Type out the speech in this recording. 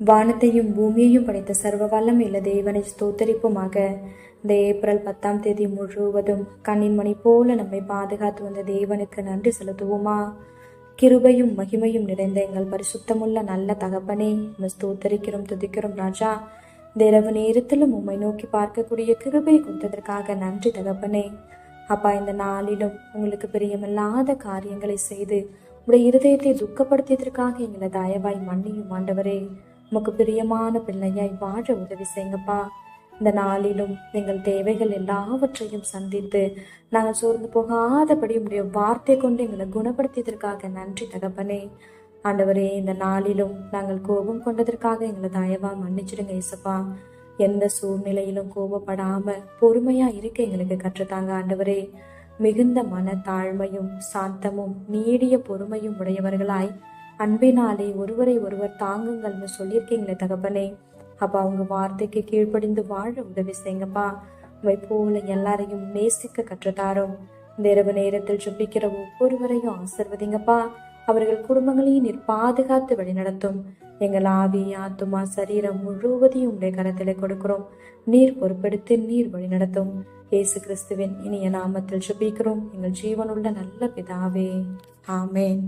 வானத்தையும் பூமியையும் படைத்த சர்வ வல்லமையுள்ள தேவனை ஸ்தோத்தரிப்புமாக. இந்த ஏப்ரல் 10ஆம் தேதி முழுவதும் கண்ணின் மணி போல நம்மை பாதுகாத்து வந்த தேவனுக்கு நன்றி செலுத்துவோமா? கிருபையும் மகிமையும் நிறைந்த எங்கள் பரிசுத்தமுள்ள நல்ல தகப்பனே, நம்ம ஸ்தோத்தரிக்கிறோம், துதிக்கிறோம் ராஜா. இந்த இரவு நேரத்திலும் உம்மை நோக்கி பார்க்கக்கூடிய கிருபை கொடுத்ததற்காக நன்றி தகப்பனே. அப்பா, இந்த நாளிலும் உங்களுக்கு பிரியமில்லாத காரியங்களை செய்து உடைய இருதயத்தை துக்கப்படுத்தியதற்காக எங்களை தயவாய் மன்னியும் ஆண்டவரே. உமக்கு பிரியமான பிள்ளையாய் வாழ உதவி செய்யுங்கப்பா. இந்த நாளிலும் எங்கள் தேவைகள் எல்லாவற்றையும் சந்தித்து நாங்கள் சோர்ந்து போகாதபடி உடைய வார்த்தை கொண்டு எங்களை குணப்படுத்தியதற்காக நன்றி தகப்பனே. ஆண்டவரே, இந்த நாளிலும் நாங்கள் கோபம் கொண்டதற்காக எங்களை தயவா மன்னிச்சிடுங்க இயேசுப்பா. எந்த சூழ்நிலையிலும் கோபப்படாம பொறுமையா இருக்க எங்களுக்கு கற்றுத்தாங்க ஆண்டவரே. மிகுந்த மன தாழ்மையும் சாந்தமும் நீடிய பொறுமையும் உடையவர்களாய் அன்பினாலே ஒருவரை ஒருவர் தாங்குங்கள்னு சொல்லியிருக்கீங்களே தகப்பனே. அப்பா, உங்க வார்த்தைக்கு கீழ்ப்படிந்து வாழ உதவி செய்யுங்கப்பா. உங்களை போல எல்லாரையும் நேசிக்க கற்றுத்தாரோம். இந்த இரவு நேரத்தில் ஜெபிக்கிற ஒவ்வொருவரையும் ஆசிர்வதிங்கப்பா. அவர்கள் குடும்பங்களையும் நீர் பாதுகாத்து வழிநடத்தும். எங்கள் ஆவி, ஆத்துமா, சரீரம் முழுவதையும் உடைய கரத்திலே கொடுக்கிறோம். நீர் பொறுப்பெடுத்து நீர் வழிநடத்தும். இயேசு கிறிஸ்துவின் இனிய நாமத்தில் ஜெபிக்கிறோம் எங்கள் ஜீவனுள்ள நல்ல பிதாவே. ஆமேன்.